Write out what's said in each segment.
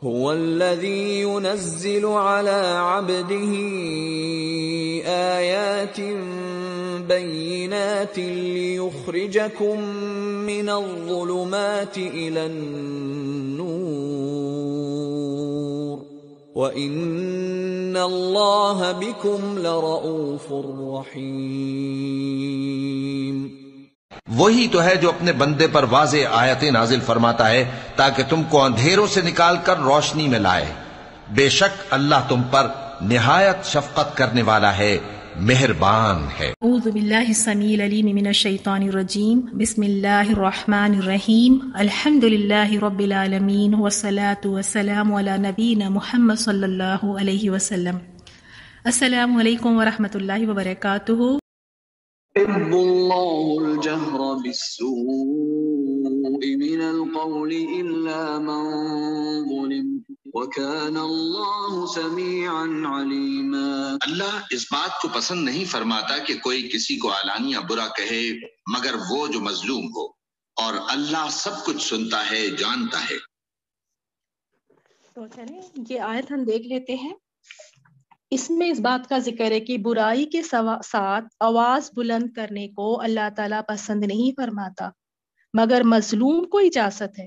هو الذي ينزل على عبده آيات بينات ليخرجكم من الظلمات إلى النور وَإِنَّ اللَّهَ بِكُمْ لَرَءُوفٌ رَحِيمٌ۔ وہی تو ہے جو اپنے بندے پر واضح آیتیں نازل فرماتا ہے تاکہ تم کو اندھیروں سے نکال کر روشنی میں لائے۔ بے شک اللہ تم پر نہایت شفقت کرنے والا ہے، مہربان ہے۔ اعوذ باللہ السمیع العلیم من الشیطان الرجیم، بسم اللہ الرحمن الرحیم، الحمد للہ رب العالمین، والصلاة والسلام علی نبینا محمد صلی اللہ علیہ وسلم۔ السلام علیکم ورحمۃ اللہ وبرکاتہ۔ يحب الله الجهر بالسوء من القول إلا من ظلم وكان الله سميعا عليما۔ اللہ اس بات کو پسند نہیں فرماتا کہ کوئی کسی کو علانیہ برا کہے مگر وہ جو مظلوم ہو، اور اللہ سب کچھ سنتا ہے، جانتا ہے۔ تو چلیں یہ آیت ہم دیکھ لیتے ہیں۔ اس میں اس بات کا ذکر ہے کہ برائی کے ساتھ آواز بلند کرنے کو اللہ تعالیٰ پسند نہیں فرماتا، مگر مظلوم کو اجازت ہے،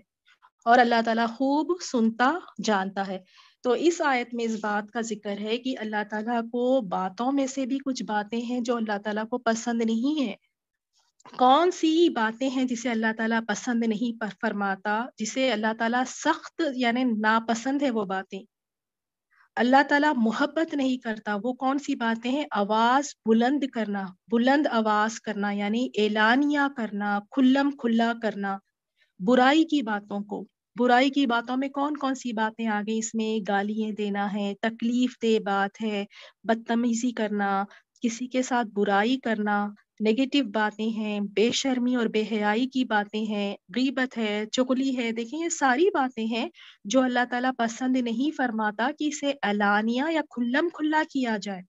اور اللہ تعالیٰ خوب سنتا جانتا ہے۔ تو اس آیت میں اس بات کا ذکر ہے کہ اللہ تعالیٰ کو باتوں میں سے بھی کچھ باتیں ہیں جو اللہ تعالیٰ کو پسند نہیں ہیں۔ کون سی باتیں ہیں جسے اللہ تعالیٰ پسند نہیں فرماتا، جسے اللہ تعالیٰ سخت یعنی ناپسند ہے وہ باتیں، اللہ تعالیٰ محبت نہیں کرتا، وہ کون سی باتیں ہیں؟ آواز بلند کرنا، بلند آواز کرنا یعنی اعلانیہ کرنا، کھلم کھلا کرنا برائی کی باتوں کو۔ برائی کی باتوں میں کون کون سی باتیں آ گئی اس میں؟ گالیاں دینا ہے، تکلیف دہ بات ہے، بدتمیزی کرنا، کسی کے ساتھ برائی کرنا، نیگیٹو باتیں ہیں، بے شرمی اور بے حیائی کی باتیں ہیں، غیبت ہے، چغلی ہے۔ دیکھیں یہ ساری باتیں ہیں جو اللہ تعالیٰ پسند نہیں فرماتا کہ اسے علانیہ یا کھلم کھلا کیا جائے۔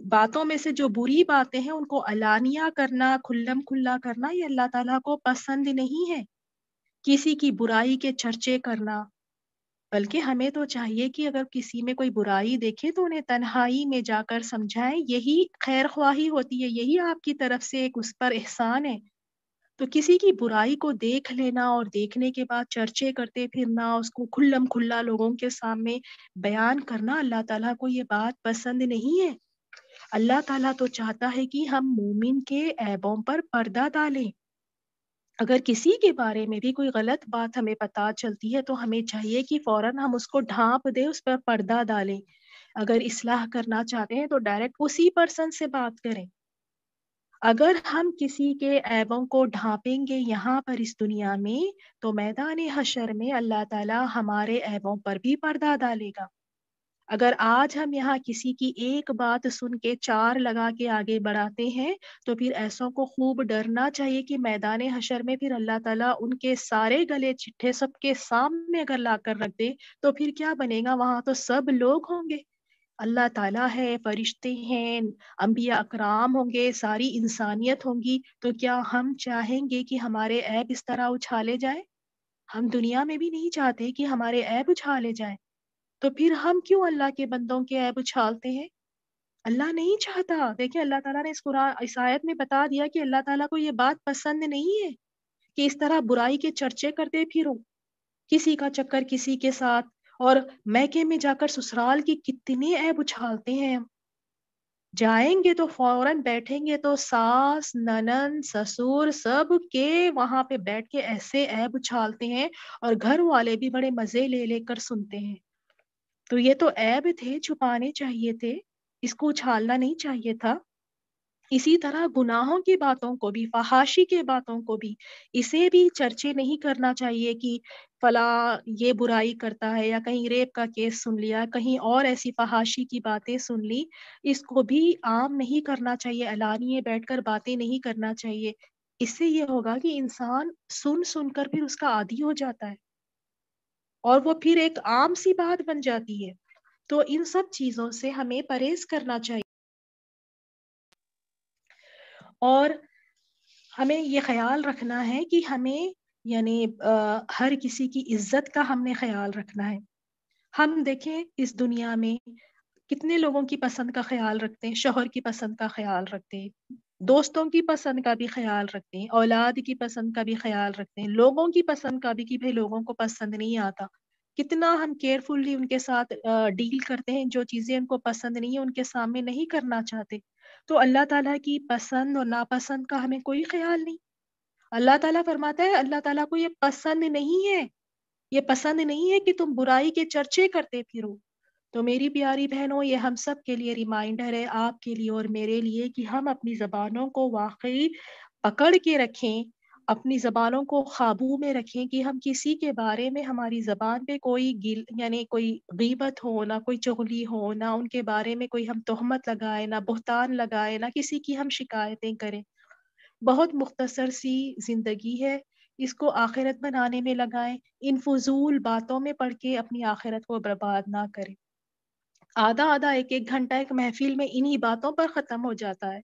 باتوں میں سے جو بری باتیں ہیں ان کو علانیہ کرنا، کھلم کھلا کرنا، یہ اللہ تعالیٰ کو پسند نہیں ہے۔ کسی کی برائی کے چرچے کرنا، بلکہ ہمیں تو چاہیے کہ اگر کسی میں کوئی برائی دیکھے تو انہیں تنہائی میں جا کر سمجھائیں، یہی خیر خواہی ہوتی ہے، یہی آپ کی طرف سے ایک اس پر احسان ہے۔ تو کسی کی برائی کو دیکھ لینا اور دیکھنے کے بعد چرچے کرتے پھرنا، اس کو کھلم کھلا لوگوں کے سامنے بیان کرنا، اللہ تعالیٰ کو یہ بات پسند نہیں ہے۔ اللہ تعالیٰ تو چاہتا ہے کہ ہم مومن کے عیبوں پر پردہ ڈالیں۔ اگر کسی کے بارے میں بھی کوئی غلط بات ہمیں پتہ چلتی ہے تو ہمیں چاہیے کہ فوراً ہم اس کو ڈھانپ دیں، اس پر پردہ ڈالیں۔ اگر اصلاح کرنا چاہتے ہیں تو ڈائریکٹ اسی پرسن سے بات کریں۔ اگر ہم کسی کے عیبوں کو ڈھانپیں گے یہاں پر اس دنیا میں تو میدان حشر میں اللہ تعالیٰ ہمارے عیبوں پر بھی پردہ ڈالے گا۔ اگر آج ہم یہاں کسی کی ایک بات سن کے چار لگا کے آگے بڑھاتے ہیں تو پھر ایسوں کو خوب ڈرنا چاہیے کہ میدان حشر میں پھر اللہ تعالیٰ ان کے سارے گلے چٹھے سب کے سامنے اگر لا کر رکھ دے تو پھر کیا بنے گا؟ وہاں تو سب لوگ ہوں گے، اللہ تعالیٰ ہے، فرشتے ہیں، انبیاء اکرام ہوں گے، ساری انسانیت ہوں گی۔ تو کیا ہم چاہیں گے کہ ہمارے عیب اس طرح اچھالے جائیں؟ ہم دنیا میں بھی نہیں چاہتے کہ ہمارے عیب اچھالے جائیں، تو پھر ہم کیوں اللہ کے بندوں کے عیب اچھالتے ہیں؟ اللہ نہیں چاہتا۔ دیکھیں اللہ تعالیٰ نے اس آیت میں بتا دیا کہ اللہ تعالیٰ کو یہ بات پسند نہیں ہے کہ اس طرح برائی کے چرچے کرتے پھرو، کسی کا چکر کسی کے ساتھ، اور میکے میں جا کر سسرال کی کتنے عیب اچھالتے ہیں ہم۔ جائیں گے تو فوراً بیٹھیں گے تو ساس ننند سسر سب کے وہاں پہ بیٹھ کے ایسے عیب اچھالتے ہیں، اور گھر والے بھی بڑے مزے لے لے کر سنتے ہیں۔ تو یہ تو عیب تھے، چھپانے چاہیے تھے، اس کو اچھالنا نہیں چاہیے تھا۔ اسی طرح گناہوں کی باتوں کو بھی، فحاشی کے باتوں کو بھی، اسے بھی چرچے نہیں کرنا چاہیے کہ فلاں یہ برائی کرتا ہے، یا کہیں ریپ کا کیس سن لیا، کہیں اور ایسی فحاشی کی باتیں سن لی، اس کو بھی عام نہیں کرنا چاہیے، علانیے بیٹھ کر باتیں نہیں کرنا چاہیے۔ اس سے یہ ہوگا کہ انسان سن سن کر پھر اس کا عادی ہو جاتا ہے اور وہ پھر ایک عام سی بات بن جاتی ہے۔ تو ان سب چیزوں سے ہمیں پرہیز کرنا چاہیے، اور ہمیں یہ خیال رکھنا ہے کہ ہمیں یعنی ہر کسی کی عزت کا ہم نے خیال رکھنا ہے. ہم دیکھیں اس دنیا میں کتنے لوگوں کی پسند کا خیال رکھتے ہیں، شوہر کی پسند کا خیال رکھتے ہیں، دوستوں کی پسند کا بھی خیال رکھتے ہیں، اولاد کی پسند کا بھی خیال رکھتے ہیں، لوگوں کی پسند کا بھی کہ بھئی لوگوں کو پسند نہیں آتا. کتنا ہم کیئرفلی ان کے ساتھ ڈیل کرتے ہیں، جو چیزیں ان کو پسند نہیں ہیں ان کے سامنے نہیں کرنا چاہتے. تو اللہ تعالیٰ کی پسند اور ناپسند کا ہمیں کوئی خیال نہیں. اللہ تعالیٰ فرماتا ہے اللہ تعالیٰ کو یہ پسند نہیں ہے، یہ پسند نہیں ہے کہ تم برائی کے چرچے کرتے پھرو. تو میری پیاری بہنوں، یہ ہم سب کے لیے ریمائنڈر ہے، آپ کے لیے اور میرے لیے، کہ ہم اپنی زبانوں کو واقعی پکڑ کے رکھیں، اپنی زبانوں کو قابو میں رکھیں کہ ہم کسی کے بارے میں ہماری زبان پہ کوئی یعنی کوئی غیبت ہو، نہ کوئی چغلی ہو، نہ ان کے بارے میں کوئی ہم تہمت لگائے، نہ بہتان لگائے، نہ کسی کی ہم شکایتیں کریں. بہت مختصر سی زندگی ہے، اس کو آخرت بنانے میں لگائیں. ان فضول باتوں میں پڑھ کے اپنی آخرت کو برباد نہ کریں. آدھا ایک گھنٹہ ایک محفل میں انہی باتوں پر ختم ہو جاتا ہے.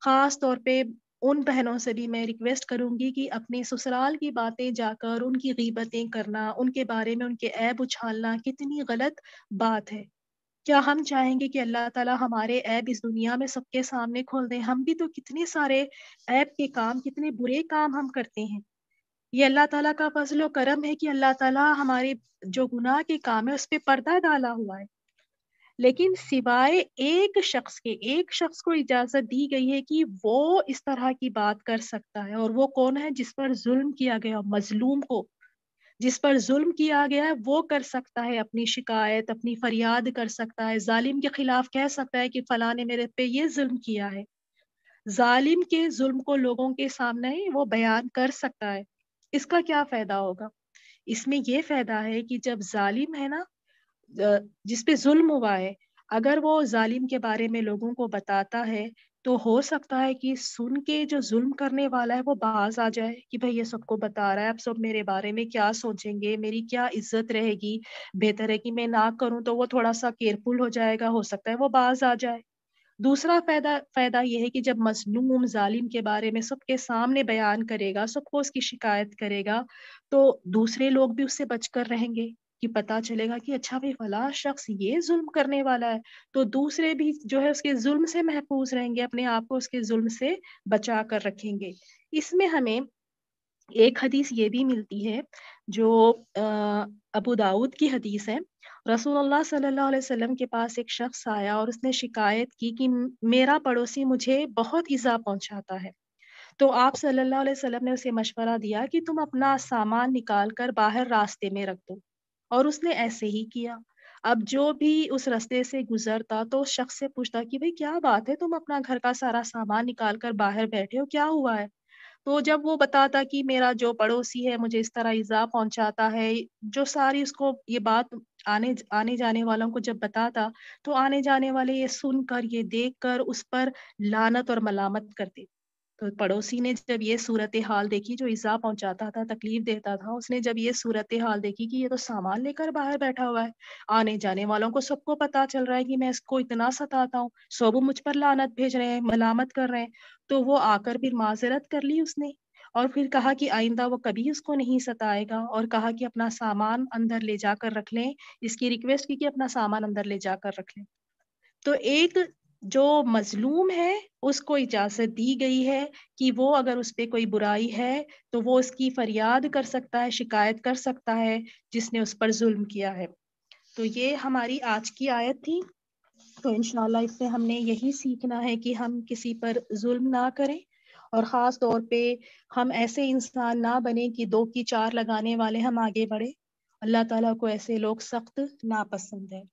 خاص طور پہ ان بہنوں سے بھی میں ریکویسٹ کروں گی کہ اپنے سسرال کی باتیں جا کر ان کی غیبتیں کرنا، ان کے بارے میں ان کے عیب اچھالنا کتنی غلط بات ہے. کیا ہم چاہیں گے کہ اللہ تعالیٰ ہمارے عیب اس دنیا میں سب کے سامنے کھول دیں؟ ہم بھی تو کتنے سارے عیب کے کام، کتنے برے کام ہم کرتے ہیں. یہ اللہ تعالیٰ کا فضل و کرم ہے کہ اللہ تعالیٰ ہمارے جو گناہ کے کام ہے اس پہ پردہ ڈالا ہوا ہے. لیکن سوائے ایک شخص کو اجازت دی گئی ہے کہ وہ اس طرح کی بات کر سکتا ہے، اور وہ کون ہے؟ جس پر ظلم کیا گیا، مظلوم کو جس پر ظلم کیا گیا ہے وہ کر سکتا ہے، اپنی شکایت، اپنی فریاد کر سکتا ہے، ظالم کے خلاف کہہ سکتا ہے کہ فلاں نے میرے پہ یہ ظلم کیا ہے. ظالم کے ظلم کو لوگوں کے سامنے وہ بیان کر سکتا ہے. اس کا کیا فائدہ ہوگا؟ اس میں یہ فائدہ ہے کہ جب ظالم ہے نا، جس پہ ظلم ہوا ہے، اگر وہ ظالم کے بارے میں لوگوں کو بتاتا ہے تو ہو سکتا ہے کہ سن کے جو ظلم کرنے والا ہے وہ باز آ جائے کہ بھئی یہ سب کو بتا رہا ہے، اب سب میرے بارے میں کیا سوچیں گے، میری کیا عزت رہے گی، بہتر ہے کہ میں نہ کروں. تو وہ تھوڑا سا کیئرفل ہو جائے گا، ہو سکتا ہے وہ باز آ جائے. دوسرا فائدہ یہ ہے کہ جب مظلوم ظالم کے بارے میں سب کے سامنے بیان کرے گا، سب کو اس کی شکایت کرے گا، تو دوسرے لوگ بھی اس سے بچ کر رہیں گے کہ پتا چلے گا کہ اچھا بھائی فلاں شخص یہ ظلم کرنے والا ہے، تو دوسرے بھی جو ہے اس کے ظلم سے محفوظ رہیں گے، اپنے آپ کو اس کے ظلم سے بچا کر رکھیں گے. اس میں ہمیں ایک حدیث یہ بھی ملتی ہے جو ابو داؤد کی حدیث ہے. رسول اللہ صلی اللہ علیہ وسلم کے پاس ایک شخص آیا اور اس نے شکایت کی کہ میرا پڑوسی مجھے بہت ایذا پہنچاتا ہے. تو آپ صلی اللہ علیہ وسلم نے اسے مشورہ دیا کہ تم اپنا سامان نکال کر باہر راستے میں رکھ دو، اور اس نے ایسے ہی کیا. اب جو بھی اس راستے سے گزرتا تو اس شخص سے پوچھتا کہ بھئی کیا بات ہے، تم اپنا گھر کا سارا سامان نکال کر باہر بیٹھے ہو، کیا ہوا ہے؟ تو جب وہ بتاتا کہ میرا جو پڑوسی ہے مجھے اس طرح ایذا پہنچاتا ہے، جو ساری اس کو یہ بات آنے جانے والوں کو جب بتاتا، تو آنے جانے والے یہ سن کر، یہ دیکھ کر اس پر لعنت اور ملامت کرتے. تو پڑوسی نے جب یہ صورتحال دیکھی، جو ایذا پہنچاتا تھا، تکلیف دیتا تھا، اس نے جب یہ صورتحال دیکھی کہ یہ تو سامان لے کر باہر بیٹھا ہوا ہے، آنے جانے والوں کو سب کو پتا چل رہا ہے کہ میں اس کو اتنا ستاتا ہوں، سب مجھ پر لعنت بھیج رہے ہیں، ملامت کر رہے ہیں، تو وہ آ کر پھر معذرت کر لی اس نے، اور پھر کہا کہ آئندہ وہ کبھی اس کو نہیں ستائے گا، اور کہا کہ اپنا سامان اندر لے جا کر رکھ لیں. اس کی ریکویسٹ کی کہ اپنا سامان اندر لے جا کر رکھ لیں. تو ایک جو مظلوم ہے اس کو اجازت دی گئی ہے کہ وہ اگر اس پہ کوئی برائی ہے تو وہ اس کی فریاد کر سکتا ہے، شکایت کر سکتا ہے جس نے اس پر ظلم کیا ہے. تو یہ ہماری آج کی آیت تھی. تو انشاءاللہ اس سے ہم نے یہی سیکھنا ہے کہ ہم کسی پر ظلم نہ کریں، اور خاص طور پہ ہم ایسے انسان نہ بنیں کہ 2 کی 4 لگانے والے ہم آگے بڑھیں. اللہ تعالیٰ کو ایسے لوگ سخت ناپسند ہے.